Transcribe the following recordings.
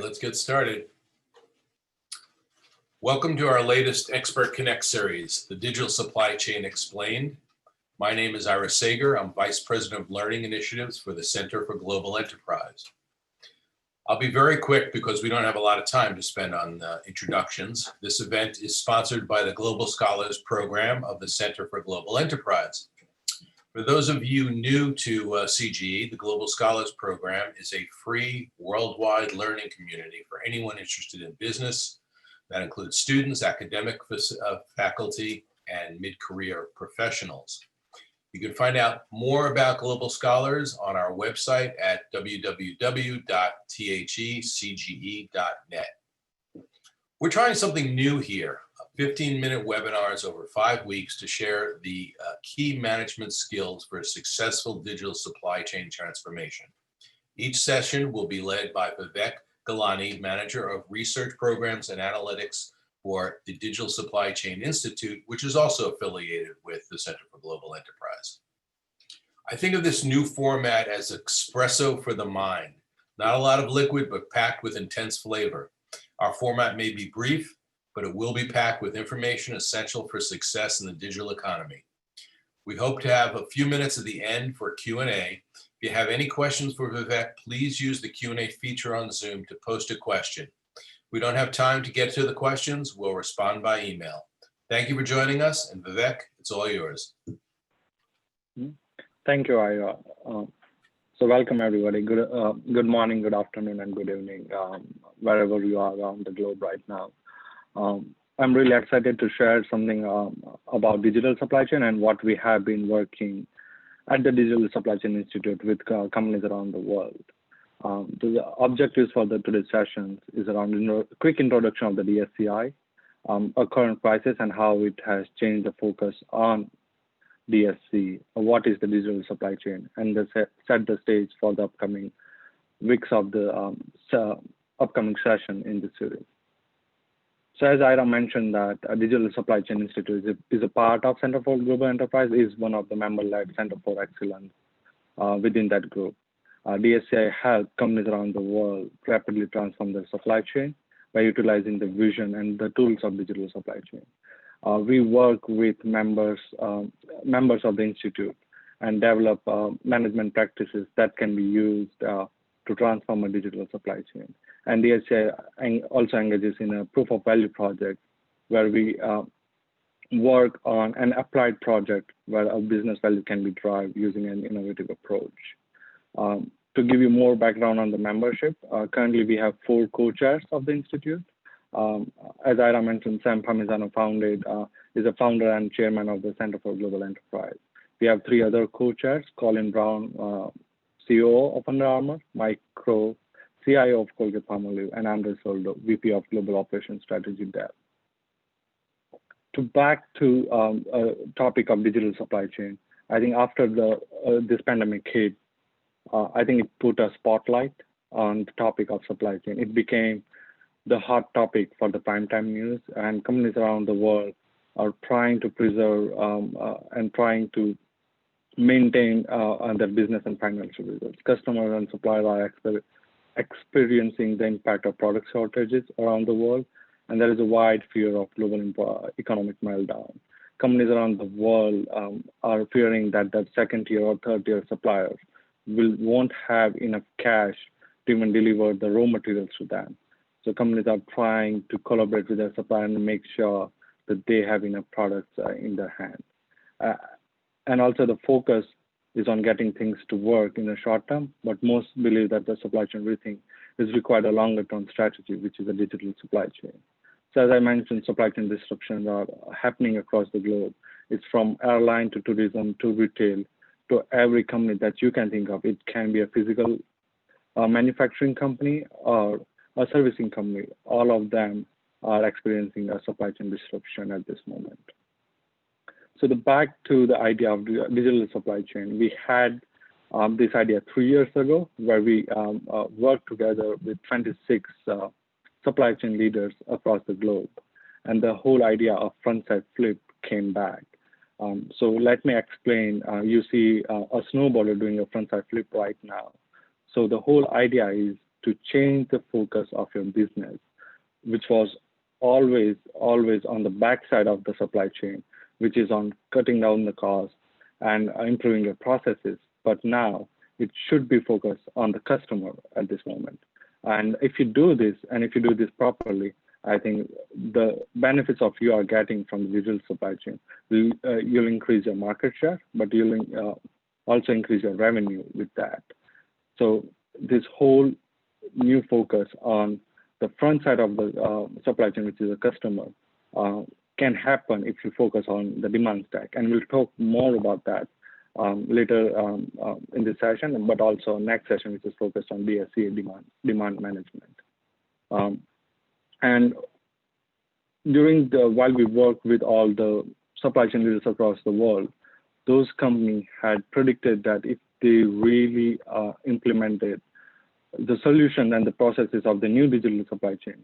Let's get started. Welcome to our latest Expert Connect series, the Digital Supply Chain Explained. My name is Ira Sager. I'm Vice President of Learning Initiatives for the Center for Global Enterprise. I'll be very quick because we don't have a lot of time to spend on introductions. This event is sponsored by the Global Scholars Program of the Center for Global Enterprise. For those of you new to CGE, the Global Scholars Program is a free worldwide learning community for anyone interested in business. That includes students, academic faculty, and mid-career professionals. You can find out more about Global Scholars on our website at www.thecge.net. We're trying something new here, 15-minute webinars over 5 weeks to share the key management skills for a successful digital supply chain transformation. Each session will be led by Vivek Galani, Manager of Research Programs and Analytics for the Digital Supply Chain Institute, which is also affiliated with the Center for Global Enterprise. I think of this new format as espresso for the mind. Not a lot of liquid, but packed with intense flavor. Our format may be brief, but it will be packed with information essential for success in the digital economy. We hope to have a few minutes at the end for Q&A. If you have any questions for Vivek, please use the Q&A feature on Zoom to post a question. If we don't have time to get to the questions, we'll respond by email. Thank you for joining us, and Vivek, it's all yours. Thank you, Ira. So welcome everybody. Good morning, good afternoon, and good evening, wherever you are around the globe right now. I'm really excited to share something about digital supply chain and what we have been working at the Digital Supply Chain Institute with companies around the world. The objectives for today's session is around a quick introduction of the DSCI, a current crisis and how it has changed the focus on DSC, what is the digital supply chain, and set the stage for the upcoming weeks of the upcoming session in the series. So as Ira mentioned that Digital Supply Chain Institute is a part of Center for Global Enterprise, is one of the member-led Center for Excellence within that group. DSCI helps companies around the world rapidly transform their supply chain by utilizing the vision and the tools of digital supply chain. We work with members of the Institute and develop management practices that can be used to transform a digital supply chain. And DSCI also engages in a proof of value project where we work on an applied project where a business value can be derived using an innovative approach. To give you more background on the membership, currently we have 4 co-chairs of the Institute. As Ira mentioned, Sam Parmigiano is a founder and chairman of the Center for Global Enterprise. We have 3 other co-chairs, Colin Brown, COO of Under Armour, Mike Crow, CIO of Colgate-Palmolive, and Andres Soldo, VP of Global Operations Strategy Dev. Back to topic of digital supply chain, I think after this pandemic hit, I think it put a spotlight on the topic of supply chain. It became the hot topic for the primetime news, and companies around the world are trying to preserve and trying to maintain their business and financial results. Customers and suppliers are experiencing the impact of product shortages around the world, and there is a wide fear of global economic meltdown. Companies around the world are fearing that the second-tier or third-tier suppliers won't have enough cash to even deliver the raw materials to them. So companies are trying to collaborate with their supplier and make sure that they have enough products in their hand. And also the focus is on getting things to work in the short term, but most believe that the supply chain rethink is required a longer term strategy, which is a digital supply chain. So as I mentioned, supply chain disruptions are happening across the globe. It's from airline to tourism to retail to every company that you can think of. It can be a physical manufacturing company or a servicing company. All of them are experiencing a supply chain disruption at this moment. So back to the idea of digital supply chain, we had this idea 3 years ago where we worked together with 26 supply chain leaders across the globe. And the whole idea of front-side flip came back. So let me explain. You see a snowboarder doing a front-side flip right now. So the whole idea is to change the focus of your business, which was always on the backside of the supply chain, which is on cutting down the cost and improving your processes. But now it should be focused on the customer at this moment. And if you do this, and if you do this properly, I think the benefits of you are getting from the digital supply chain, you'll increase your market share, but you'll also increase your revenue with that. So this whole new focus on the front side of the supply chain, which is the customer, can happen if you focus on the demand stack. And we'll talk more about that later in this session, but also next session, which is focused on DSCA, demand management. And while we work with all the supply chain leaders across the world, those companies had predicted that if they really implemented the solution and the processes of the new digital supply chain,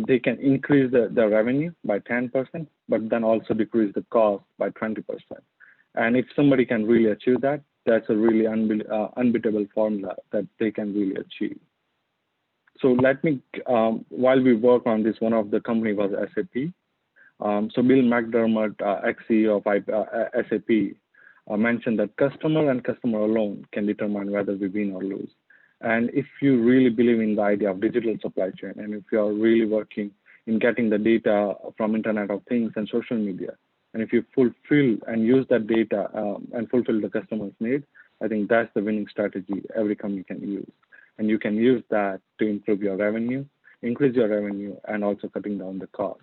they can increase the revenue by 10%, but then also decrease the cost by 20%. And if somebody can really achieve that, that's a really unbeatable formula that they can really achieve. So let me, while we work on this, one of the company was SAP. So Bill McDermott, ex-CEO of SAP, mentioned that customer and customer alone can determine whether we win or lose. And if you really believe in the idea of digital supply chain, and if you are really working in getting the data from Internet of Things and social media, and if you fulfill and use that data and fulfill the customer's need, I think that's the winning strategy every company can use. And you can use that to improve your revenue, increase your revenue, and also cutting down the cost.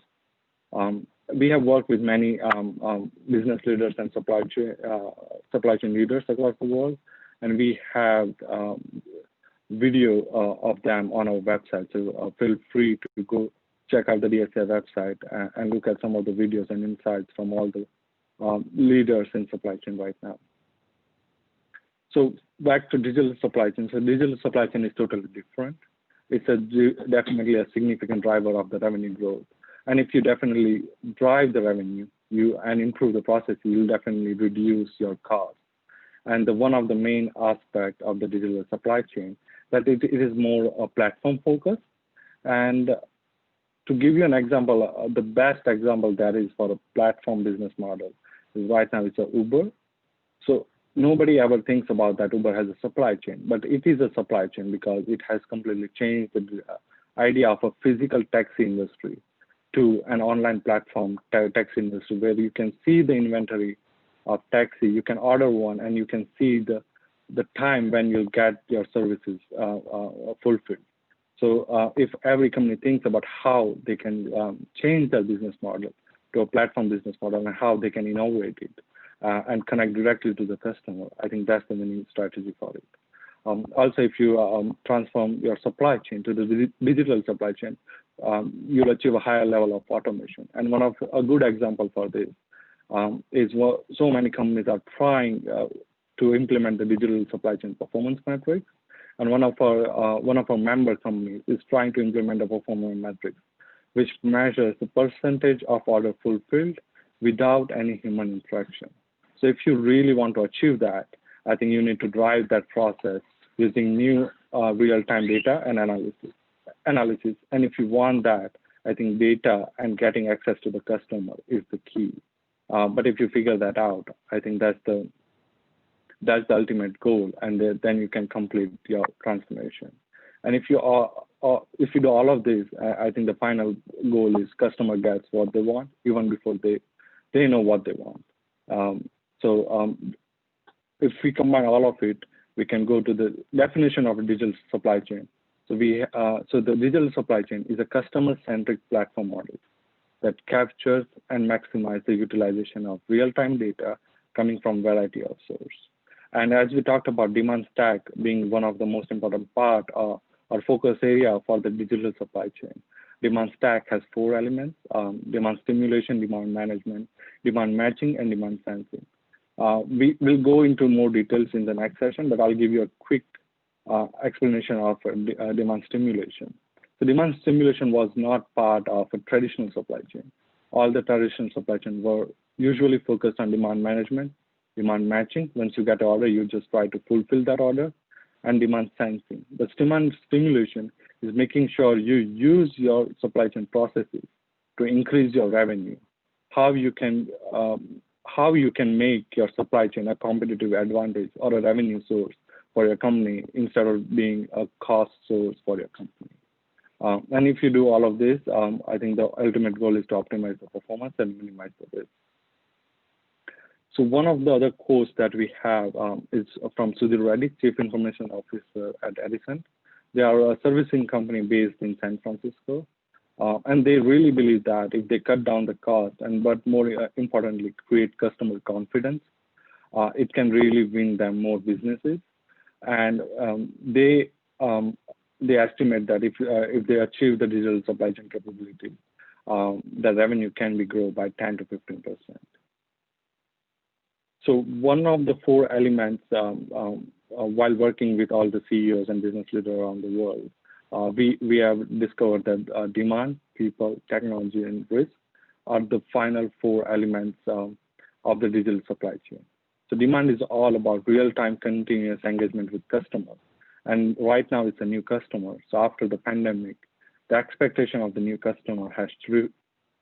We have worked with many business leaders and supply chain leaders across the world, and we have video of them on our website. So feel free to go check out the DSCA website and look at some of the videos and insights from all the leaders in supply chain right now. So back to digital supply chain. So digital supply chain is totally different. It's definitely a significant driver of the revenue growth. And if you definitely drive the revenue and improve the process, you'll definitely reduce your cost. And one of the main aspects of the digital supply chain, that it is more a platform focus. And to give you an example, the best example that is for a platform business model is right now it's a Uber. So nobody ever thinks about that Uber has a supply chain, but it is a supply chain because it has completely changed the idea of a physical taxi industry to an online platform taxi industry where you can see the inventory of taxi, you can order one, and you can see the time when you'll get your services fulfilled. So if every company thinks about how they can change their business model to a platform business model and how they can innovate it and connect directly to the customer, I think that's the winning strategy for it. Also, if you transform your supply chain to the digital supply chain, you'll achieve a higher level of automation. And a good example for this is so many companies are trying to implement the digital supply chain performance metrics. And one of our member companies is trying to implement a performance metric, which measures the percentage of order fulfilled without any human interaction. So if you really want to achieve that, I think you need to drive that process using new real-time data and analysis. And if you want that, I think data and getting access to the customer is the key. But if you figure that out, I think that's the ultimate goal, and then you can complete your transformation. And if you do all of this, I think the final goal is customer gets what they want even before they know what they want. If we combine all of it, we can go to the definition of a digital supply chain. So the digital supply chain is a customer-centric platform model that captures and maximizes the utilization of real-time data coming from a variety of sources. And as we talked about demand stack being one of the most important part or focus area for the digital supply chain, demand stack has 4 elements: demand stimulation, demand management, demand matching, and demand sensing. We will go into more details in the next session, but I'll give you a quick explanation of demand stimulation. So demand stimulation was not part of a traditional supply chain. All the traditional supply chain were usually focused on demand management, demand matching. Once you get an order, you just try to fulfill that order. and demand sensing. The demand stimulation is making sure you use your supply chain processes to increase your revenue. How you can make your supply chain a competitive advantage or a revenue source for your company instead of being a cost source for your company. And if you do all of this, I think the ultimate goal is to optimize the performance and minimize the risk. So one of the other quotes that we have is from Sudhir Reddy, Chief Information Officer at Edison. They are a servicing company based in San Francisco. And they really believe that if they cut down the cost but more importantly, create customer confidence, it can really win them more businesses. And they estimate that if they achieve the digital supply chain capability, the revenue can be grown by 10 to 15%. So one of the 4 elements while working with all the CEOs and business leaders around the world, we have discovered that demand, people, technology, and risk are the final 4 elements of the digital supply chain. So demand is all about real-time continuous engagement with customers. And right now it's a new customer. So after the pandemic, the expectation of the new customer has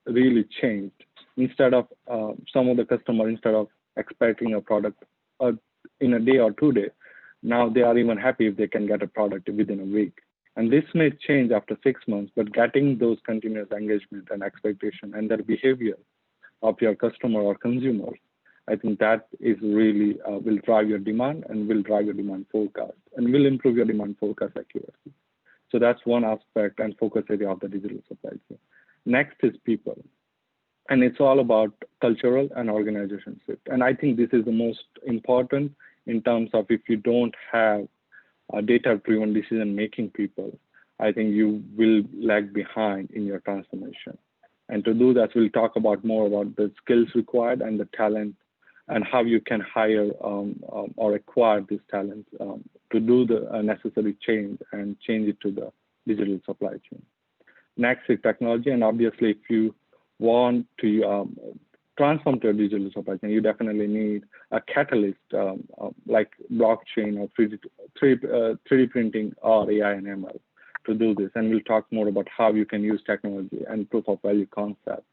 really changed. Instead of some of the customers, instead of expecting a product in a day or 2 days, now they are even happy if they can get a product within a week. And this may change after 6 months, but getting those continuous engagement and expectation and their behavior of your customer or consumers, I think that is really will drive your demand and will drive your demand forecast and will improve your demand forecast accuracy. So that's one aspect and focus area of the digital supply chain. Next is people. And it's all about cultural and organization shift. And I think this is the most important in terms of if you don't have a data-driven decision-making people, I think you will lag behind in your transformation. And to do that, we'll talk about more about the skills required and the talent and how you can hire or acquire this talent to do the necessary change and change it to the digital supply chain. Next is technology. And obviously, if you want to transform to a digital supply chain, you definitely need a catalyst like blockchain or 3D printing or AI and ML to do this. And we'll talk more about how you can use technology and proof of value concept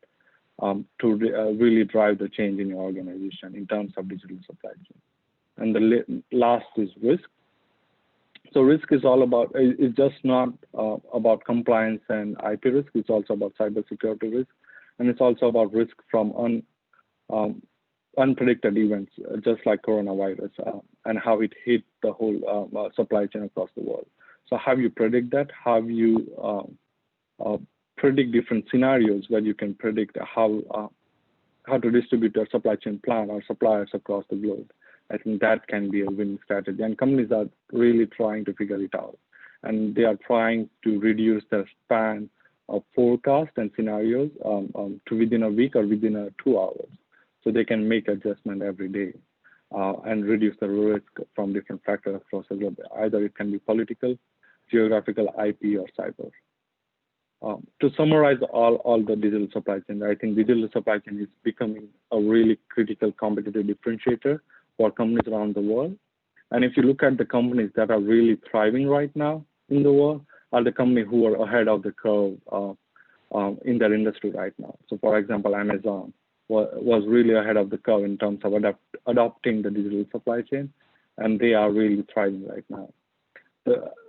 to really drive the change in your organization in terms of digital supply chain. And the last is risk. So risk is all about, it's just not about compliance and IP risk, it's also about cybersecurity risk. And it's also about risk from unpredicted events, just like coronavirus, and how it hit the whole supply chain across the world. So how you predict that? How you predict different scenarios where you can predict how to distribute your supply chain plan or suppliers across the globe. I think that can be a winning strategy. And companies are really trying to figure it out. And they are trying to reduce the span of forecast and scenarios to within a week or within 2 hours. So they can make adjustment every day and reduce the risk from different factors across the globe. Either it can be political, geographical, IP, or cyber. To summarize all the digital supply chain, I think digital supply chain is becoming a really critical competitive differentiator for companies around the world. And if you look at the companies that are really thriving right now in the world, are the companies who are ahead of the curve in their industry right now. So for example, Amazon was really ahead of the curve in terms of adopting the digital supply chain, and they are really thriving right now.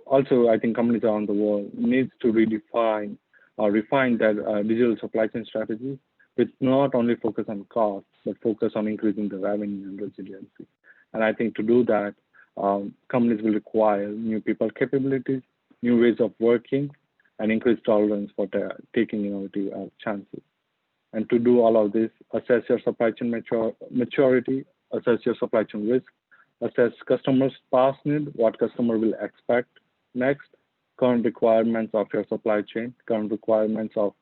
Also, I think companies around the world needs to redefine or refine their digital supply chain strategy, with not only focus on cost, but focus on increasing the revenue and resiliency. And I think to do that, companies will require new people capabilities, new ways of working, and increased tolerance for taking innovative chances. And to do all of this, assess your supply chain maturity, assess your supply chain risk, assess customers' past need, what customer will expect next, current requirements of your supply chain, current requirements of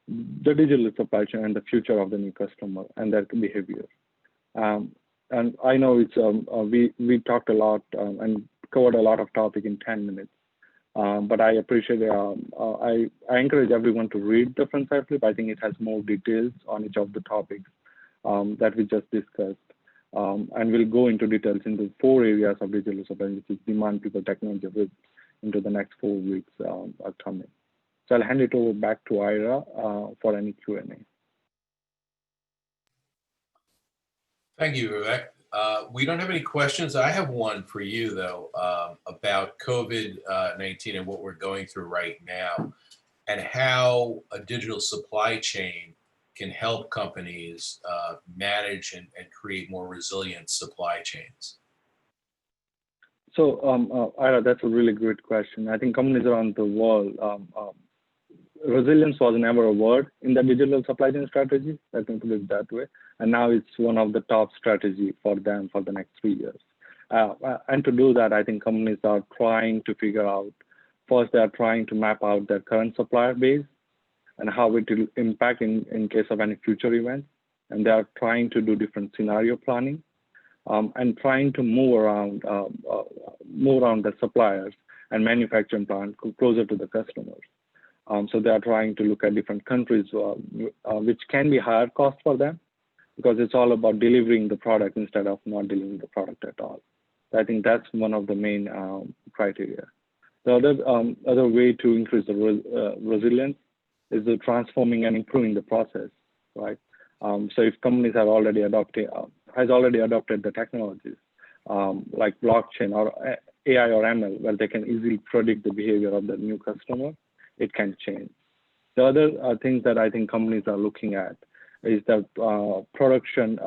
the digital supply chain, and the future of the new customer and their behavior. And I know it's we talked a lot and covered a lot of topic in 10 minutes. But I appreciate I encourage everyone to read the Franchise Flip. I think it has more details on each of the topics that we just discussed. And we'll go into details into 4 areas of digital supply chain, which is demand, people, technology, into the next 4 weeks coming. So I'll hand it over back to Ira for any Q&A. Thank you, Vivek. We don't have any questions. I have one for you, though, about COVID-19 and what we're going through right now, and how a digital supply chain can help companies manage and create more resilient supply chains. So, Ira, that's a really great question. I think companies around the world, resilience was never a word in the digital supply chain strategy, let me put it that way. And now it's one of the top strategy for them for the next 3 years. And to do that, I think companies are trying to figure out, first, they're trying to map out their current supplier base and how it will impact in case of any future events. And they are trying to do different scenario planning and trying to move around the suppliers and manufacturing plant closer to the customers. So they are trying to look at different countries which can be higher cost for them, because it's all about delivering the product instead of not delivering the product at all. So I think that's one of the main criteria. The other way to increase the resilience is the transforming and improving the process, right? So if companies have already adopted the technologies like blockchain or AI or ML, where they can easily predict the behavior of the new customer, it can change. The other things that I think companies are looking at is the production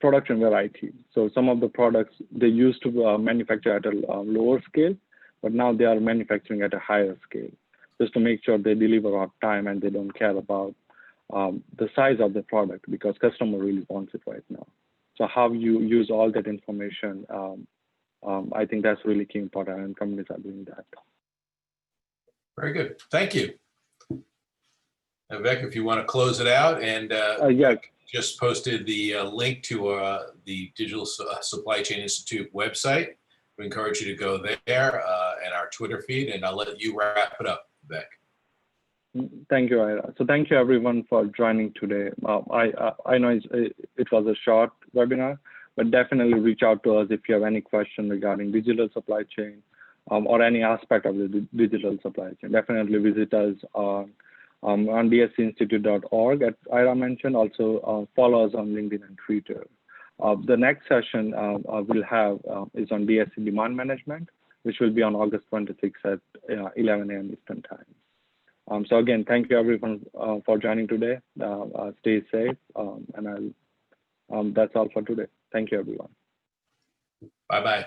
variety. So some of the products they used to manufacture at a lower scale, but now they are manufacturing at a higher scale, just to make sure they deliver on time and they don't care about the size of the product, because customer really wants it right now. So how you use all that information, I think that's really key important, and companies are doing that. Very good. Thank you. Now, Vivek, if you want to close it out, and yeah. just posted the link to the Digital Supply Chain Institute website. We encourage you to go there and our Twitter feed, and I'll let you wrap it up, Vivek. Thank you, Ira. So thank you everyone for joining today. I know it was a short webinar, but definitely reach out to us if you have any question regarding digital supply chain or any aspect of the digital supply chain. Definitely visit us on dscinstitute.org, as Ira mentioned. Also follow us on LinkedIn and Twitter. The next session we'll have is on DSC demand management, which will be on August 26th at 11 a.m. Eastern time. So again, thank you everyone for joining today. Stay safe, and that's all for today. Thank you, everyone. Bye-bye.